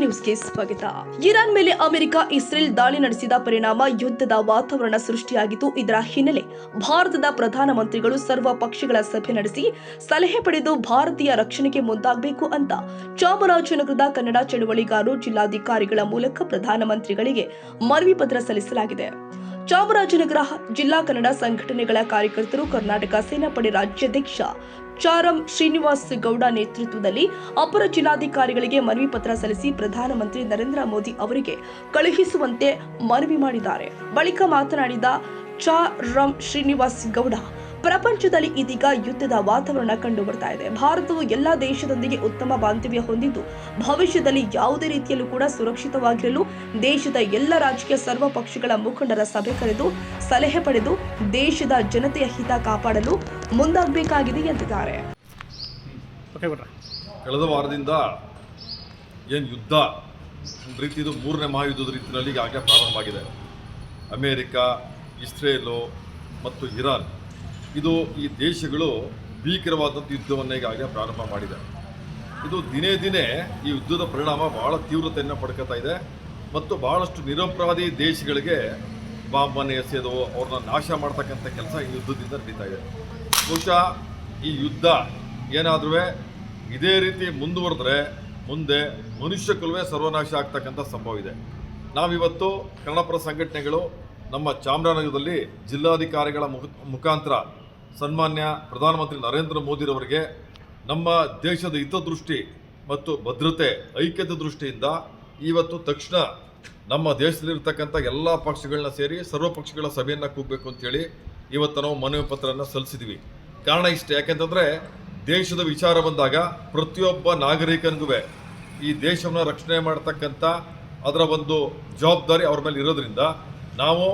ನ್ಯೂಸ್ಗೆ ಸ್ವಾಗತ. ಇರಾನ್ ಮೇಲೆ ಅಮೆರಿಕ ಇಸ್ರೇಲ್ ದಾಳಿ ನಡೆಸಿದ ಪರಿಣಾಮ ಯುದ್ಧದ ವಾತಾವರಣ ಸೃಷ್ಟಿಯಾಗಿದ್ದು. ಇದರ ಹಿನ್ನೆಲೆ ಭಾರತದ ಪ್ರಧಾನಮಂತ್ರಿಗಳು ಸರ್ವ ಪಕ್ಷಗಳ ಸಭೆ ನಡೆಸಿ ಸಲಹೆ ಪಡೆದು ಭಾರತೀಯ ರಕ್ಷಣೆಗೆ ಮುಂದಾಗಬೇಕು ಅಂತ ಚಾಮರಾಜನಗರದ ಕನ್ನಡ ಚಳವಳಿಗಾರರು ಜಿಲ್ಲಾಧಿಕಾರಿಗಳ ಮೂಲಕ ಪ್ರಧಾನಮಂತ್ರಿಗಳಿಗೆ ಮನವಿ ಪತ್ರ ಸಲ್ಲಿಸಲಾಗಿದೆ. ಚಾಮರಾಜನಗರ ಜಿಲ್ಲಾ ಕನ್ನಡ ಸಂಘಟನೆಗಳ ಕಾರ್ಯಕರ್ತರು ಕರ್ನಾಟಕ ಸೇನಾಪಡೆ ರಾಜ್ಯಾಧ್ಯಕ್ಷ ಚಾರಂ ಶ್ರೀನಿವಾಸ್ ಗೌಡ ನೇತೃತ್ವದಲ್ಲಿ ಅಪರ ಜಿಲ್ಲಾಧಿಕಾರಿಗಳಿಗೆ ಮನವಿ ಪತ್ರ ಸಲ್ಲಿಸಿ ಪ್ರಧಾನಮಂತ್ರಿ ನರೇಂದ್ರ ಮೋದಿ ಅವರಿಗೆ ಕಳುಹಿಸುವಂತೆ ಮನವಿ ಮಾಡಿದ್ದಾರೆ. ಬಳಿಕ ಮಾತನಾಡಿದ ಚಾರಂ ಶ್ರೀನಿವಾಸ್ ಗೌಡ, ಪ್ರಪಂಚದಲ್ಲಿ ಇದೀಗ ಯುದ್ಧದ ವಾತಾವರಣ ಕಂಡು ಬರ್ತಾ ಇದೆ. ಭಾರತವು ಎಲ್ಲಾ ದೇಶದೊಂದಿಗೆ ಉತ್ತಮ ಬಾಂಧವ್ಯ ಹೊಂದಿದ್ದು ಭವಿಷ್ಯದಲ್ಲಿ ಯಾವುದೇ ರೀತಿಯಲ್ಲೂ ಕೂಡ ಸುರಕ್ಷಿತವಾಗಿರಲು ದೇಶದ ಎಲ್ಲ ರಾಜಕೀಯ ಸರ್ವ ಪಕ್ಷಗಳ ಮುಖಂಡರ ಸಭೆ ಕರೆದು ಸಲಹೆ ಪಡೆದು ದೇಶದ ಜನತೆಯ ಹಿತ ಕಾಪಾಡಲು ಮುಂದಾಗಬೇಕಾಗಿದೆ ಎಂದಿದ್ದಾರೆ. ಕಳೆದ ವಾರದಿಂದ ಏನು ಯುದ್ಧ ರೀತಿಯದು ಮೂರನೇ ಮಹಾಯುದ್ಧದ ರೀತಿಯಲ್ಲಿ ಈಗಾಗಲೇ ಪ್ರಾರಂಭವಾಗಿದೆ. ಅಮೇರಿಕ, ಇಸ್ರೇಲು ಮತ್ತು ಇರಾನ್ ಇದು ಈ ದೇಶಗಳು ಭೀಕರವಾದಂಥ ಯುದ್ಧವನ್ನು ಈಗಾಗಲೇ ಪ್ರಾರಂಭ ಮಾಡಿದೆ. ಇದು ದಿನೇ ದಿನೇ ಈ ಯುದ್ಧದ ಪರಿಣಾಮ ಬಹಳ ತೀವ್ರತೆಯನ್ನು ಪಡ್ಕೊತಾ ಇದೆ ಮತ್ತು ಬಹಳಷ್ಟು ನಿರಪರಾಧಿ ದೇಶಗಳಿಗೆ ಬಾಂಬನ್ನು ಎಸೆಯೋದು, ಅವ್ರನ್ನ ನಾಶ ಮಾಡ್ತಕ್ಕಂಥ ಕೆಲಸ ಈ ಯುದ್ಧದಿಂದ ನಡೀತಾ ಇದೆ. ಬಹುಶಃ ಈ ಯುದ್ಧ ಏನಾದರೂ ಇದೇ ರೀತಿ ಮುಂದುವರೆದ್ರೆ ಮುಂದೆ ಮನುಷ್ಯ ಕುಲವೇ ಸರ್ವನಾಶ ಆಗ್ತಕ್ಕಂಥ ಸಂಭವ ಇದೆ. ನಾವಿವತ್ತು ಕನ್ನಡಪರ ಸಂಘಟನೆಗಳು ನಮ್ಮ ಚಾಮರಾಜನಗರದಲ್ಲಿ ಜಿಲ್ಲಾಧಿಕಾರಿಗಳ ಮುಖಾಂತರ ಸನ್ಮಾನ್ಯ ಪ್ರಧಾನಮಂತ್ರಿ ನರೇಂದ್ರ ಮೋದಿರವರಿಗೆ ನಮ್ಮ ದೇಶದ ಹಿತದೃಷ್ಟಿ ಮತ್ತು ಭದ್ರತೆ ಐಕ್ಯತೆ ದೃಷ್ಟಿಯಿಂದ ಇವತ್ತು ತಕ್ಷಣ ನಮ್ಮ ದೇಶದಲ್ಲಿರ್ತಕ್ಕಂಥ ಎಲ್ಲ ಪಕ್ಷಗಳನ್ನ ಸೇರಿ ಸರ್ವ ಪಕ್ಷಗಳ ಸಭೆಯನ್ನು ಕೂಗಬೇಕು ಅಂತೇಳಿ ಇವತ್ತು ನಾವು ಮನವಿ ಪತ್ರವನ್ನು ಸಲ್ಲಿಸಿದ್ವಿ. ಕಾರಣ ಇಷ್ಟೇ, ಯಾಕೆಂತಂದರೆ ದೇಶದ ವಿಚಾರ ಬಂದಾಗ ಪ್ರತಿಯೊಬ್ಬ ನಾಗರಿಕನಿಗೂ ಈ ದೇಶವನ್ನು ರಕ್ಷಣೆ ಮಾಡ್ತಕ್ಕಂಥ ಅದರ ಒಂದು ಜವಾಬ್ದಾರಿ ಅವ್ರ ಮೇಲೆ ಇರೋದ್ರಿಂದ ನಾವು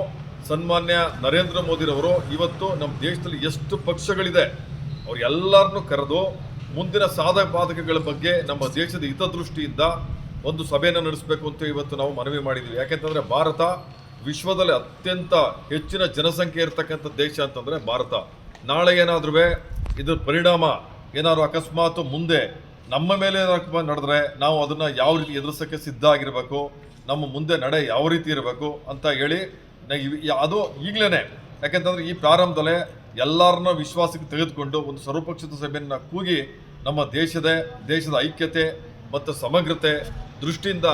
ಸನ್ಮಾನ್ಯ ನರೇಂದ್ರ ಮೋದಿರವರು ಇವತ್ತು ನಮ್ಮ ದೇಶದಲ್ಲಿ ಎಷ್ಟು ಪಕ್ಷಗಳಿದೆ ಅವರೆಲ್ಲರನ್ನೂ ಕರೆದು ಮುಂದಿನ ಸಾಧಕ ಬಾಧಕಗಳ ಬಗ್ಗೆ ನಮ್ಮ ದೇಶದ ಹಿತದೃಷ್ಟಿಯಿಂದ ಒಂದು ಸಭೆಯನ್ನು ನಡೆಸಬೇಕು ಅಂತ ಇವತ್ತು ನಾವು ಮನವಿ ಮಾಡಿದ್ದೀವಿ. ಯಾಕೆಂತಂದರೆ ಭಾರತ ವಿಶ್ವದಲ್ಲಿ ಅತ್ಯಂತ ಹೆಚ್ಚಿನ ಜನಸಂಖ್ಯೆ ಇರತಕ್ಕಂಥ ದೇಶ ಅಂತಂದರೆ ಭಾರತ. ನಾಳೆ ಏನಾದ್ರೂ ಇದರ ಪರಿಣಾಮ ಏನಾದ್ರು ಅಕಸ್ಮಾತ್ ಮುಂದೆ ನಮ್ಮ ಮೇಲೆ ನಡೆದ್ರೆ ನಾವು ಅದನ್ನು ಯಾವ ರೀತಿ ಎದುರಿಸೋಕ್ಕೆ ಸಿದ್ಧ ಆಗಿರಬೇಕು, ನಮ್ಮ ಮುಂದೆ ನಡೆ ಯಾವ ರೀತಿ ಇರಬೇಕು ಅಂತ ಹೇಳಿ ಅದು ಈಗಲೇ, ಯಾಕೆಂತಂದರೆ ಈ ಪ್ರಾರಂಭದಲ್ಲೇ ಎಲ್ಲರನ್ನ ವಿಶ್ವಾಸಕ್ಕೆ ತೆಗೆದುಕೊಂಡು ಒಂದು ಸರ್ವಪಕ್ಷದ ಸಭೆಯನ್ನು ಕೂಗಿ ನಮ್ಮ ದೇಶದ ಐಕ್ಯತೆ ಮತ್ತು ಸಮಗ್ರತೆ ದೃಷ್ಟಿಯಿಂದ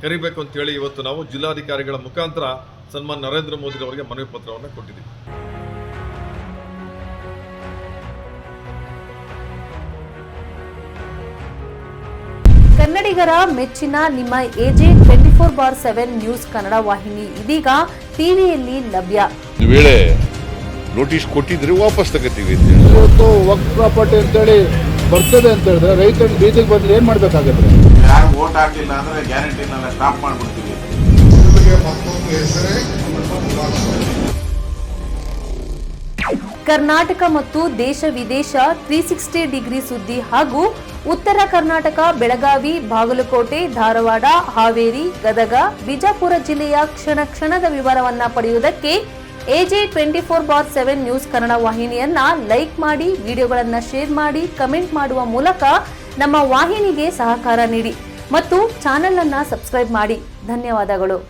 ಕರಿಬೇಕು ಅಂತೇಳಿ ಇವತ್ತು ನಾವು ಜಿಲ್ಲಾಧಿಕಾರಿಗಳ ಮುಖಾಂತರ ಸನ್ಮಾನ್ ನರೇಂದ್ರ ಮೋದಿ ಅವರಿಗೆ ಮನವಿ ಪತ್ರವನ್ನು ಕೊಟ್ಟಿದ್ದೀವಿ. ಕನ್ನಡಿಗರ ಮೆಚ್ಚಿನ ನಿಮ್ಮ AJ 24/7 ನ್ಯೂಸ್ ಕನ್ನಡ ವಾಹಿನಿ ಇದೀಗ ಟಿವಿಯಲ್ಲಿ ಲಭ್ಯ. ವೇಳೆ ನೋಟಿಸ್ ಕೊಟ್ಟಿದ್ರೆ ವಾಪಸ್ ತಗೋತೀವಿ. ಇವತ್ತು ವಕ್ಫ್ ಪ್ರಾಪರ್ಟಿ ಅಂತೇಳಿ ಬರ್ತದೆ ಅಂತ ಹೇಳಿದ್ರೆ ರೈತರು ಬೀದಿಗೆ ಬಂದು ಏನ್ ಮಾಡ್ಬೇಕಾಗತ್ತೆ? ಯಾರು ವೋಟ್ ಹಾಕಿಲ್ಲ ಅಂದ್ರೆ ಗ್ಯಾರಂಟಿನೆಲ್ಲ ಸ್ಟಾಪ್ ಮಾಡ್ಬಿಡ್ತೀವಿ. ಕರ್ನಾಟಕ ಮತ್ತು ದೇಶ ವಿದೇಶ 360 ಡಿಗ್ರಿ ಸುದ್ದಿ ಹಾಗೂ ಉತ್ತರ ಕರ್ನಾಟಕ, ಬೆಳಗಾವಿ, ಬಾಗಲಕೋಟೆ, ಧಾರವಾಡ, ಹಾವೇರಿ, ಗದಗ, ಬಿಜಾಪುರ ಜಿಲ್ಲೆಯ ಕ್ಷಣ ಕ್ಷಣದ ವಿವರವನ್ನ ಪಡೆಯುವುದಕ್ಕೆ AJ 24/7 ನ್ಯೂಸ್ ಕನ್ನಡ ವಾಹಿನಿಯನ್ನ ಲೈಕ್ ಮಾಡಿ, ವಿಡಿಯೋಗಳನ್ನ ಶೇರ್ ಮಾಡಿ, ಕಮೆಂಟ್ ಮಾಡುವ ಮೂಲಕ ನಮ್ಮ ವಾಹಿನಿಗೆ ಸಹಕಾರ ನೀಡಿ ಮತ್ತು ಚಾನೆಲ್ ಅನ್ನ ಸಬ್ಸ್ಕ್ರೈಬ್ ಮಾಡಿ. ಧನ್ಯವಾದಗಳು.